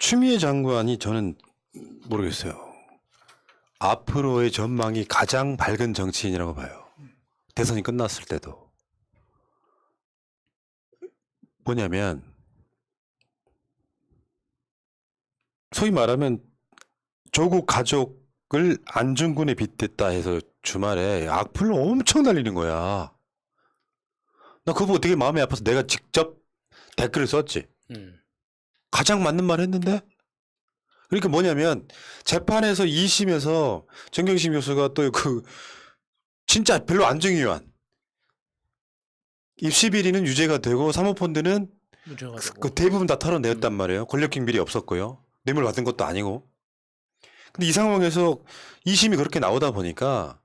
추미애 장관이 저는 모르겠어요. 앞으로의 전망이 가장 밝은 정치인이라고 봐요. 대선이 끝났을 때도. 뭐냐면 소위 말하면 조국 가족을 안중근에 빗댔다 해서 주말에 악플을 엄청 날리는 거야. 나 그거 보고 되게 마음이 아파서 내가 직접 댓글을 썼지. 가장 맞는 말 했는데? 그러니까 뭐냐면 재판에서 2심에서 정경심 교수가 또 그 진짜 별로 안 중요한 입시 비리는 유죄가 되고 사모펀드는 문제가 되고. 그 대부분 다 털어내었단 말이에요. 권력형 비리 없었고요. 뇌물 받은 것도 아니고. 근데 이 상황에서 2심이 그렇게 나오다 보니까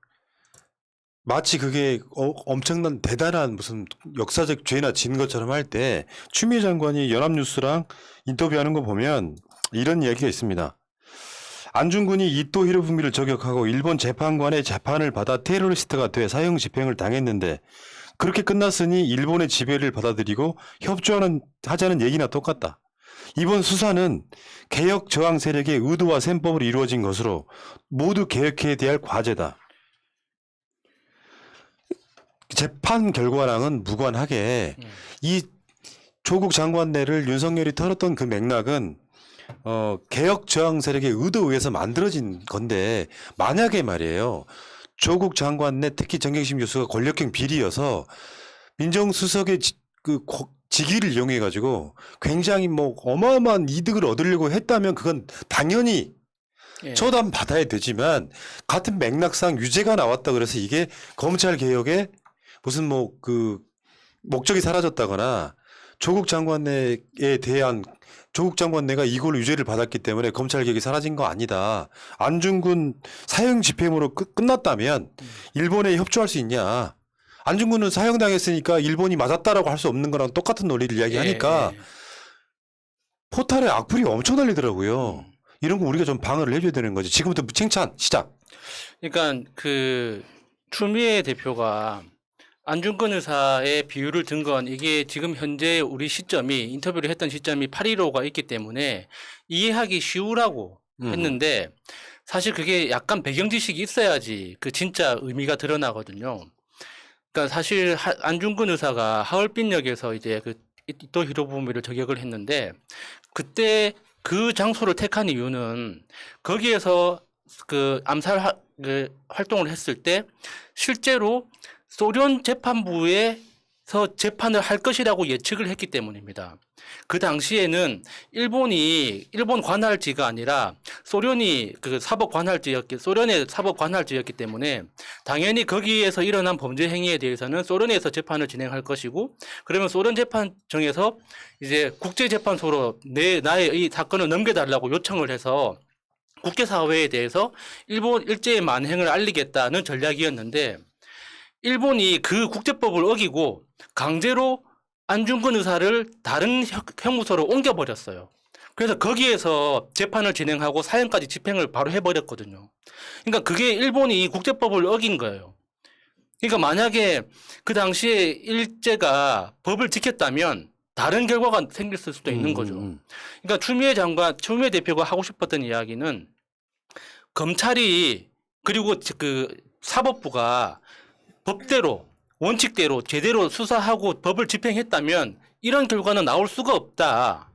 마치 그게 엄청난 대단한 무슨 역사적 죄나 진 것처럼 할 때 추미애 장관이 연합뉴스랑 인터뷰하는 거 보면 이런 이야기가 있습니다. 안중근이 이토 히로부미를 저격하고 일본 재판관의 재판을 받아 테러리스트가 돼 사형 집행을 당했는데 그렇게 끝났으니 일본의 지배를 받아들이고 하자는 얘기나 똑같다. 이번 수사는 개혁 저항 세력의 의도와 셈법으로 이루어진 것으로 모두 개혁해야 될 과제다. 재판 결과랑은 무관하게 이 조국 장관내를 윤석열이 털었던 그 맥락은 개혁 저항 세력의 의도에 의해서 만들어진 건데 만약에 말이에요. 조국 장관내 특히 정경심 교수가 권력형 비리여서 민정수석의 직위를 이용해 가지고 굉장히 뭐 어마어마한 이득을 얻으려고 했다면 그건 당연히 처단 받아야 되지만 같은 맥락상 유죄가 나왔다 그래서 이게 검찰 개혁에 무슨 뭐 그 목적이 사라졌다거나 조국 장관내에 대한 조국 장관내가 이걸로 유죄를 받았기 때문에 검찰 개혁이 사라진 거 아니다. 안중근 사형 집행으로 끝났다면 일본에 협조할 수 있냐. 안중근은 사형당했으니까 일본이 맞았다라고 할 수 없는 거랑 똑같은 논리를 이야기하니까 포탈에 악플이 엄청 달리더라고요. 이런 거 우리가 좀 방어를 해줘야 되는 거지. 지금부터 칭찬 시작. 그러니까 그 추미애 대표가 안중근 의사의 비유를 든 건 이게 지금 현재 우리 시점이 인터뷰를 했던 시점이 8.15가 있기 때문에 이해하기 쉬우라고 했는데 사실 그게 약간 배경 지식이 있어야지 그 진짜 의미가 드러나거든요. 그러니까 사실 안중근 의사가 하얼빈역에서 이제 그 이토 히로부미를 저격을 했는데 그때 그 장소를 택한 이유는 거기에서 그 암살 활동을 했을 때 실제로 소련 재판부에서 재판을 할 것이라고 예측을 했기 때문입니다. 그 당시에는 일본 관할지가 아니라 소련의 사법 관할지였기 때문에 당연히 거기에서 일어난 범죄 행위에 대해서는 소련에서 재판을 진행할 것이고 그러면 소련 재판정에서 이제 국제재판소로 나의 이 사건을 넘겨달라고 요청을 해서 국제사회에 대해서 일본 일제의 만행을 알리겠다는 전략이었는데 일본이 그 국제법을 어기고 강제로 안중근 의사를 다른 형무소로 옮겨버렸어요. 그래서 거기에서 재판을 진행하고 사형까지 집행을 바로 해버렸거든요. 그러니까 그게 일본이 국제법을 어긴 거예요. 그러니까 만약에 그 당시에 일제가 법을 지켰다면 다른 결과가 생길 수도 있는 거죠. 그러니까 추미애 대표가 하고 싶었던 이야기는 검찰이 그리고 그 사법부가 법대로 원칙대로 제대로 수사하고 법을 집행했다면 이런 결과는 나올 수가 없다.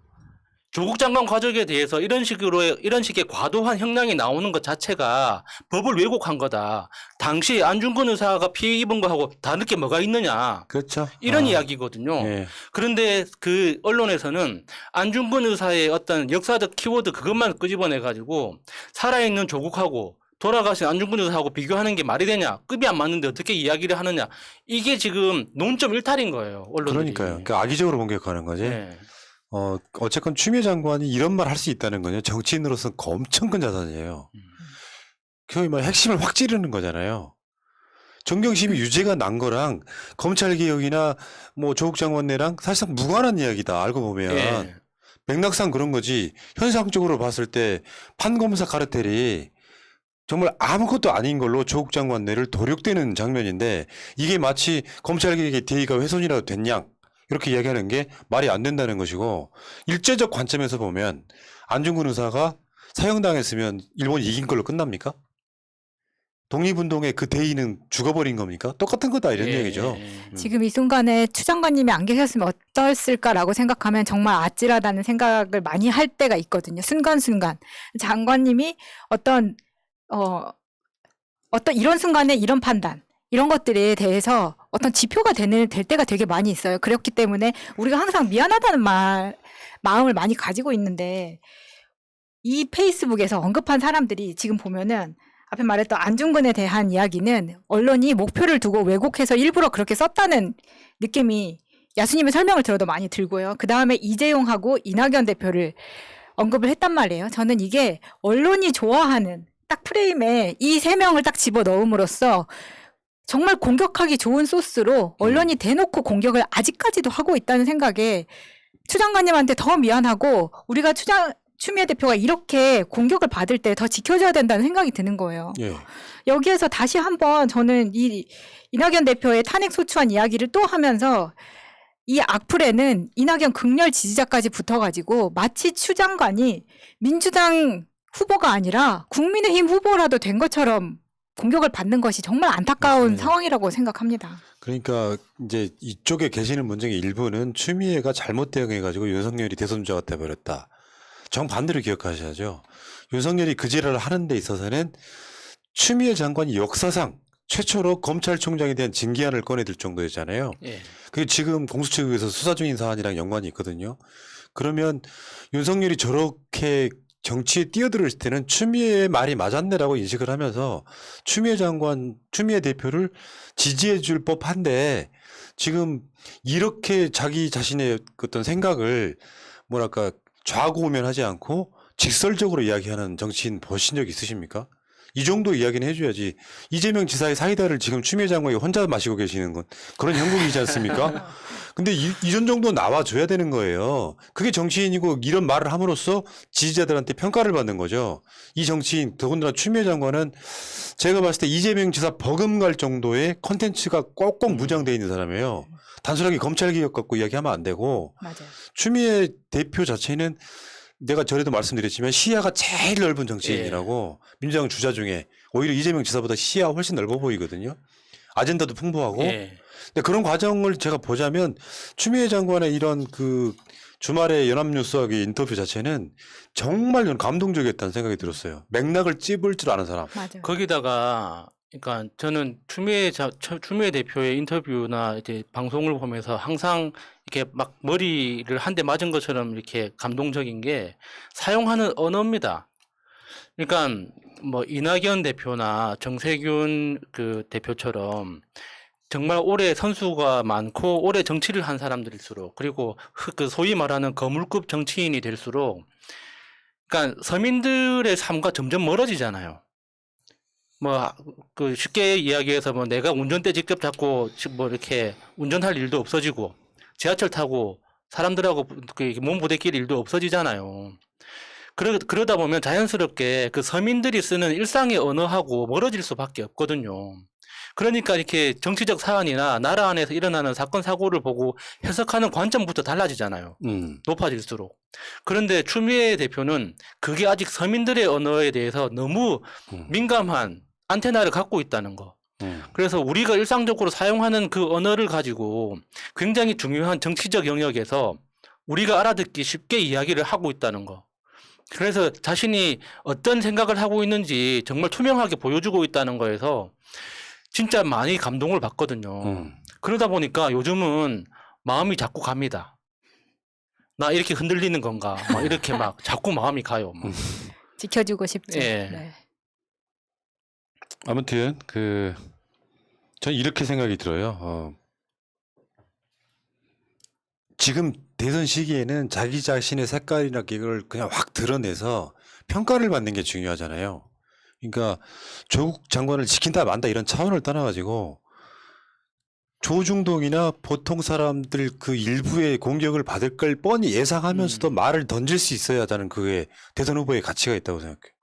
조국 장관 가족에 대해서 이런 식의 과도한 형량이 나오는 것 자체가 법을 왜곡한 거다. 당시 안중근 의사가 피해 입은 거하고 다를 게 뭐가 있느냐. 그렇죠. 이런 이야기거든요. 예. 그런데 그 언론에서는 안중근 의사의 어떤 역사적 키워드 그것만 끄집어내 가지고 살아있는 조국하고 돌아가신 안중근 의사하고 비교하는 게 말이 되냐. 급이 안 맞는데 어떻게 이야기를 하느냐. 이게 지금 논점 일탈인 거예요. 언론들이. 그러니까요. 그러니까 악의적으로 공격하는 거지. 네. 어쨌건 추미애 장관이 이런 말 할 수 있다는 건요. 정치인으로서는 엄청 큰 자산이에요. 거의 뭐 핵심을 확 찌르는 거잖아요. 정경심이 유죄가 난 거랑 검찰개혁이나 뭐 조국 장관내랑 사실상 무관한 이야기다. 알고 보면. 예. 맥락상 그런 거지. 현상적으로 봤을 때 판검사 카르텔이 정말 아무것도 아닌 걸로 조국 장관내를 도륙되는 장면인데 이게 마치 검찰개혁의 대의가 훼손이라도 됐냐. 이렇게 이야기하는 게 말이 안 된다는 것이고 일제적 관점에서 보면 안중근 의사가 사형당했으면 일본이 이긴 걸로 끝납니까? 독립운동의 그 대의는 죽어버린 겁니까? 똑같은 거다 이런 얘기죠. 지금 이 순간에 추 장관님이 안 계셨으면 어땠을까라고 생각하면 정말 아찔하다는 생각을 많이 할 때가 있거든요. 순간순간. 장관님이 어떤 이런 순간에 이런 판단, 이런 것들에 대해서 어떤 지표가 될 때가 되게 많이 있어요. 그렇기 때문에 우리가 항상 미안하다는 마음을 많이 가지고 있는데 이 페이스북에서 언급한 사람들이 지금 보면은 앞에 말했던 안중근에 대한 이야기는 언론이 목표를 두고 왜곡해서 일부러 그렇게 썼다는 느낌이 야수님의 설명을 들어도 많이 들고요. 그 다음에 이재용하고 이낙연 대표를 언급을 했단 말이에요. 저는 이게 언론이 좋아하는 딱 프레임에 이 세 명을 딱 집어 넣음으로써 정말 공격하기 좋은 소스로 언론이 대놓고 공격을 아직까지도 하고 있다는 생각에 추 장관님한테 더 미안하고 우리가 추미애 대표가 이렇게 공격을 받을 때 더 지켜줘야 된다는 생각이 드는 거예요. 예. 여기에서 다시 한번 저는 이 이낙연 대표의 탄핵 소추안 이야기를 또 하면서 이 악플에는 이낙연 극렬 지지자까지 붙어가지고 마치 추 장관이 민주당 후보가 아니라 국민의힘 후보라도 된 것처럼 공격을 받는 것이 정말 안타까운 맞습니다. 상황이라고 생각합니다. 그러니까 이제 이쪽에 계시는 분 중에 일부는 추미애가 잘못 대응해가지고 윤석열이 대선주자가 돼버렸다. 정반대로 기억하셔야죠. 윤석열이 그 지랄을 하는 데 있어서는 추미애 장관이 역사상 최초로 검찰총장에 대한 징계안을 꺼내들 정도였잖아요. 예. 그게 지금 공수처에서 수사 중인 사안이랑 연관이 있거든요. 그러면 윤석열이 저렇게 정치에 뛰어들었을 때는 추미애의 말이 맞았네라고 인식을 하면서 추미애 대표를 지지해 줄 법한데 지금 이렇게 자기 자신의 어떤 생각을 뭐랄까 좌고우면하지 않고 직설적으로 이야기하는 정치인 보신 적 있으십니까? 이 정도 이야기는 해줘야지. 이재명 지사의 사이다를 지금 추미애 장관이 혼자 마시고 계시는 건 그런 형국이지 않습니까? 근데 이전 정도 나와줘야 되는 거예요. 그게 정치인이고 이런 말을 함으로써 지지자들한테 평가를 받는 거죠. 이 정치인, 더군다나 추미애 장관은 제가 봤을 때 이재명 지사 버금갈 정도의 콘텐츠가 꼭꼭 무장되어 있는 사람이에요. 단순하게 검찰개혁 갖고 이야기하면 안 되고 맞아요. 추미애 대표 자체는 내가 전에도 말씀드렸지만 시야가 제일 넓은 정치인이라고 민주당 주자 중에 오히려 이재명 지사보다 시야가 훨씬 넓어 보이거든요. 아젠다도 풍부하고. 예. 근데 그런 과정을 제가 보자면 추미애 장관의 이런 그 주말에 연합뉴스와의 인터뷰 자체는 정말 저는 감동적이었다는 생각이 들었어요. 맥락을 찝을 줄 아는 사람. 맞아요. 거기다가 그러니까 저는 추미애 대표의 인터뷰나 이제 방송을 보면서 항상 이렇게 막 머리를 한 대 맞은 것처럼 이렇게 감동적인 게 사용하는 언어입니다. 그러니까 뭐 이낙연 대표나 정세균 그 대표처럼 정말 오래 선수가 많고 오래 정치를 한 사람들일수록 그리고 그 소위 말하는 거물급 정치인이 될수록 그러니까 서민들의 삶과 점점 멀어지잖아요. 뭐 그 쉽게 이야기해서 뭐 내가 운전대 직접 잡고 뭐 이렇게 운전할 일도 없어지고 지하철 타고 사람들하고 몸 부대낄 일도 없어지잖아요. 그러다 보면 자연스럽게 그 서민들이 쓰는 일상의 언어하고 멀어질 수밖에 없거든요. 그러니까 이렇게 정치적 사안이나 나라 안에서 일어나는 사건 사고를 보고 해석하는 관점부터 달라지잖아요. 높아질수록. 그런데 추미애 대표는 그게 아직 서민들의 언어에 대해서 너무 민감한 안테나를 갖고 있다는 거. 그래서 우리가 일상적으로 사용하는 그 언어를 가지고 굉장히 중요한 정치적 영역에서 우리가 알아듣기 쉽게 이야기를 하고 있다는 거. 그래서 자신이 어떤 생각을 하고 있는지 정말 투명하게 보여주고 있다는 거에서 진짜 많이 감동을 받거든요. 그러다 보니까 요즘은 마음이 자꾸 갑니다. 나 이렇게 흔들리는 건가? 막 이렇게 막 자꾸 마음이 가요. 막. 지켜주고 싶죠. 예. 네. 아무튼 저는 이렇게 생각이 들어요. 지금 대선 시기에는 자기 자신의 색깔이나 이걸 그냥 확 드러내서 평가를 받는 게 중요하잖아요. 그러니까 조국 장관을 지킨다 만다 이런 차원을 떠나가지고 조중동이나 보통 사람들 그 일부의 공격을 받을 걸 뻔히 예상하면서도 말을 던질 수 있어야 하는 그게 대선 후보의 가치가 있다고 생각해요.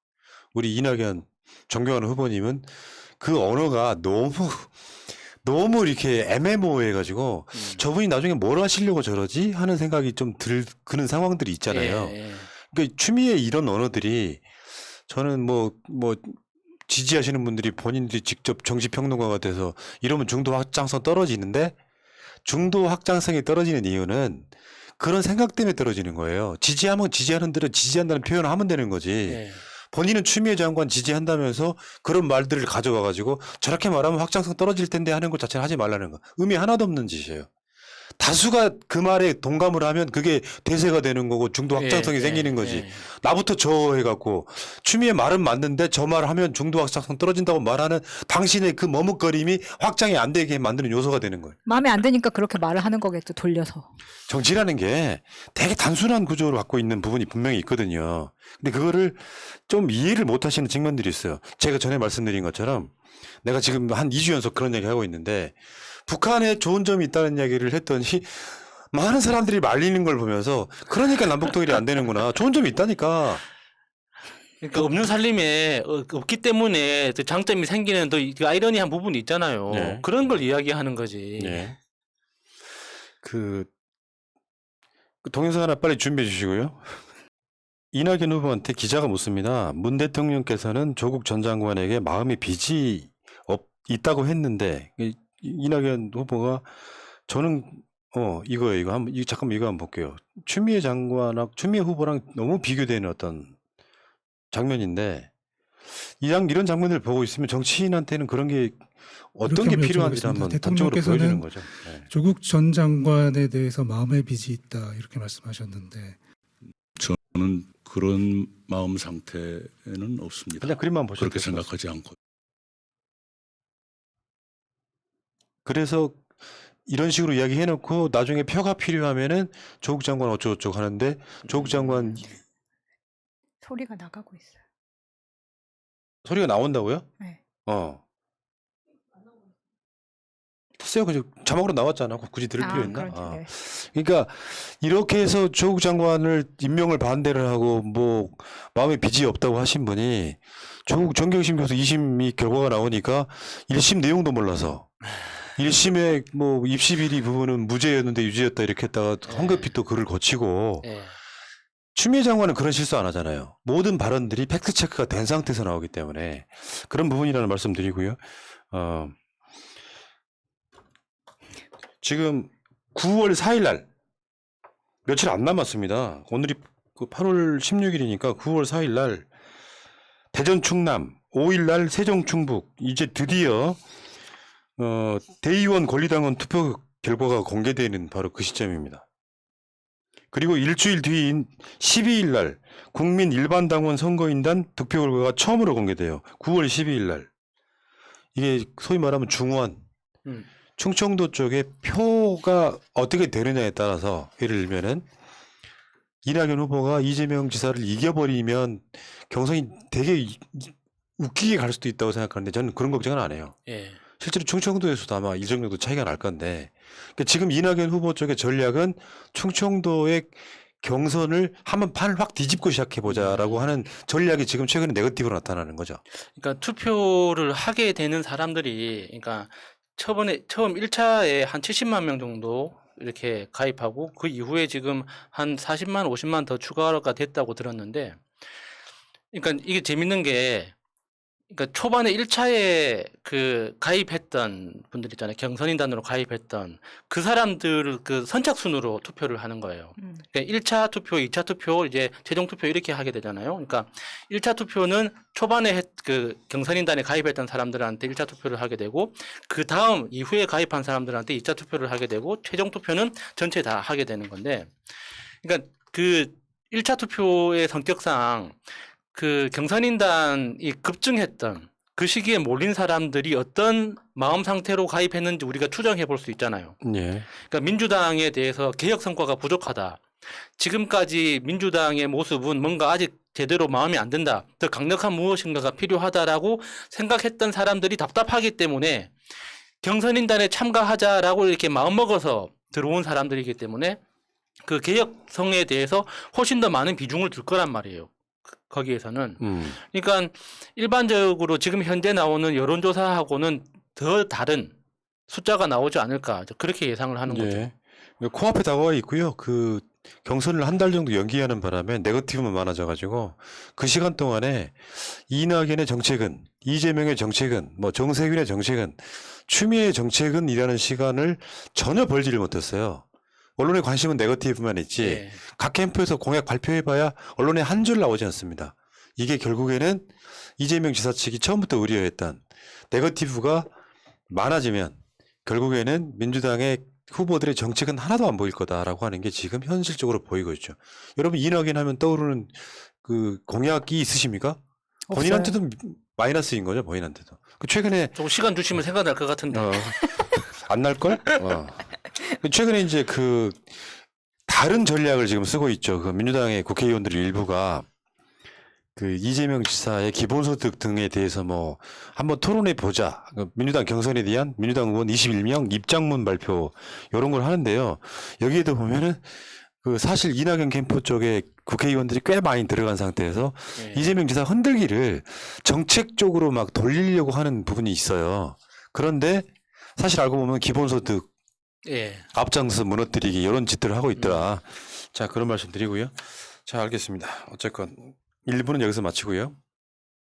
우리 이낙연 존경하는 후보님은 그 언어가 너무 너무 이렇게 애매모호해가지고 저분이 나중에 뭘 하시려고 저러지 하는 생각이 좀 그런 상황들이 있잖아요. 예, 예. 그러니까 추미애 이런 언어들이 저는 뭐 지지하시는 분들이 본인들이 직접 정치평론가가 돼서 이러면 중도 확장성 떨어지는데 중도 확장성이 떨어지는 이유는 그런 생각 때문에 떨어지는 거예요. 지지하면 지지하는 대로 지지한다는 표현을 하면 되는 거지. 예. 본인은 추미애 장관 지지한다면서 그런 말들을 가져와 가지고 저렇게 말하면 확장성 떨어질 텐데 하는 것 자체는 하지 말라는 거. 의미 하나도 없는 짓이에요. 다수가 그 말에 동감을 하면 그게 대세가 되는 거고 중도 확장성이 예, 생기는 거지. 예. 나부터 저 해갖고 추미애 말은 맞는데 저 말하면 중도 확장성 떨어진다고 말하는 당신의 그 머뭇거림이 확장이 안 되게 만드는 요소가 되는 거예요. 마음에 안 드니까 그렇게 말을 하는 거겠죠. 돌려서. 정치라는 게 되게 단순한 구조를 갖고 있는 부분이 분명히 있거든요. 근데 그거를 좀 이해를 못 하시는 측면들이 있어요. 제가 전에 말씀드린 것처럼 내가 지금 한 2주 연속 그런 얘기 하고 있는데 북한에 좋은 점이 있다는 이야기를 했더니 많은 사람들이 말리는 걸 보면서 그러니까 남북 통일이 안 되는구나. 좋은 점이 있다니까. 그러니까 없는 살림에 없기 때문에 그 장점이 생기는 또 그 아이러니한 부분이 있잖아요. 네. 그런 걸 이야기하는 거지. 네. 그 동영상 하나 빨리 준비해 주시고요. 이낙연 후보한테 기자가 묻습니다. 문 대통령께서는 조국 전 장관에게 마음의 빚이 있다고 했는데 이낙연 후보가 저는 이거 잠깐만 이거 한번 볼게요. 추미애 후보랑 너무 비교되는 어떤 장면인데 이런 장면을 보고 있으면 정치인한테는 그런 게 어떤 게 이렇게 필요한지 한번 여쭤보겠습니다. 단적으로 대통령께서는 보여주는 거죠. 네. 조국 전 장관에 대해서 마음의 빚이 있다 이렇게 말씀하셨는데 저는 그런 마음 상태는 없습니다. 그냥 그림만 보셔도 그렇게 될것 같습니다. 생각하지 않고. 그래서 이런 식으로 이야기해놓고 나중에 표가 필요하면은 조국 장관 어쩌고저쩌고 하는데 조국 장관 소리가 나가고 있어요. 소리가 나온다고요? 네. 글쎄요, 그냥 자막으로 나왔잖아. 굳이 들을 필요 있나? 그렇죠. 네. 그러니까 이렇게 해서 조국 장관을 임명을 반대를 하고 뭐 마음에 빚이 없다고 하신 분이 조국 정경심 교수 2심이 결과가 나오니까 1심 내용도 몰라서 1심에 뭐 입시 비리 부분은 무죄였는데 유죄였다 이렇게 했다가 황급히 또 글을 고치고 예. 추미애 장관은 그런 실수 안 하잖아요. 모든 발언들이 팩트 체크가 된 상태에서 나오기 때문에 그런 부분이라는 말씀 드리고요. 지금 9월 4일 날 며칠 안 남았습니다. 오늘이 8월 16일이니까 9월 4일 날 대전 충남, 5일 날 세종 충북 이제 드디어 대의원 권리당원 투표 결과가 공개되는 바로 그 시점입니다. 그리고 일주일 뒤인 12일 날 국민 일반당원 선거인단 득표 결과가 처음으로 공개돼요. 9월 12일 날. 이게 소위 말하면 중원, 충청도 쪽에 표가 어떻게 되느냐에 따라서 예를 들면은 이낙연 후보가 이재명 지사를 이겨버리면 경선이 되게 웃기게 갈 수도 있다고 생각하는데 저는 그런 걱정은 안 해요. 예. 실제로 충청도에서도 아마 일정 정도 차이가 날 건데 그러니까 지금 이낙연 후보 쪽의 전략은 충청도의 경선을 한번 판을 확 뒤집고 시작해보자라고 하는 전략이 지금 최근에 네거티브로 나타나는 거죠. 그러니까 투표를 하게 되는 사람들이 그러니까 처음 1차에 한 70만 명 정도 이렇게 가입하고 그 이후에 지금 한 40만, 50만 더 추가가 됐다고 들었는데 그러니까 이게 재밌는 게 그러니까 초반에 1차에 그 가입했던 분들 있잖아요. 경선인단으로 가입했던 그 사람들 그 선착순으로 투표를 하는 거예요. 그러니까 1차 투표, 2차 투표, 이제 최종 투표 이렇게 하게 되잖아요. 그러니까 1차 투표는 초반에 그 경선인단에 가입했던 사람들한테 1차 투표를 하게 되고 그 다음 이후에 가입한 사람들한테 2차 투표를 하게 되고 최종 투표는 전체 다 하게 되는 건데 그러니까 그 1차 투표의 성격상 그 경선인단이 급증했던 그 시기에 몰린 사람들이 어떤 마음 상태로 가입했는지 우리가 추정해 볼 수 있잖아요. 예. 그러니까 민주당에 대해서 개혁 성과가 부족하다. 지금까지 민주당의 모습은 뭔가 아직 제대로 마음에 안 든다. 더 강력한 무엇인가가 필요하다라고 생각했던 사람들이 답답하기 때문에 경선인단에 참가하자라고 이렇게 마음먹어서 들어온 사람들이기 때문에 그 개혁성에 대해서 훨씬 더 많은 비중을 둘 거란 말이에요. 거기에서는. 그러니까 일반적으로 지금 현재 나오는 여론조사하고는 더 다른 숫자가 나오지 않을까 그렇게 예상을 하는 거죠. 예. 코앞에 다가와 있고요. 그 경선을 한 달 정도 연기하는 바람에 네거티브만 많아져가지고 그 시간 동안에 이낙연의 정책은, 이재명의 정책은, 뭐 정세균의 정책은, 추미애의 정책은이라는 시간을 전혀 벌지를 못했어요. 언론의 관심은 네거티브만 있지 예. 각 캠프에서 공약 발표해봐야 언론에 한 줄 나오지 않습니다. 이게 결국에는 이재명 지사 측이 처음부터 우려했던 네거티브가 많아지면 결국에는 민주당의 후보들의 정책은 하나도 안 보일 거다라고 하는 게 지금 현실적으로 보이고 있죠. 여러분 이낙연 하면 떠오르는 그 공약이 있으십니까? 없어요. 본인한테도 마이너스인 거죠, 본인한테도. 그 최근에 조금 시간 주시면 생각날 것 같은데. 안 날걸? 최근에 이제 그 다른 전략을 지금 쓰고 있죠. 그 민주당의 국회의원들 일부가 그 이재명 지사의 기본소득 등에 대해서 뭐 한번 토론해 보자. 그 민주당 경선에 대한 민주당 의원 21명 입장문 발표 이런 걸 하는데요. 여기에도 보면은 그 사실 이낙연 캠프 쪽에 국회의원들이 꽤 많이 들어간 상태에서 예. 이재명 지사 흔들기를 정책적으로 막 돌리려고 하는 부분이 있어요. 그런데 사실 알고 보면 기본소득 예. 앞장서 무너뜨리기 이런 짓들을 하고 있더라. 자, 그런 말씀 드리고요. 자, 알겠습니다. 어쨌건 1부는 여기서 마치고요.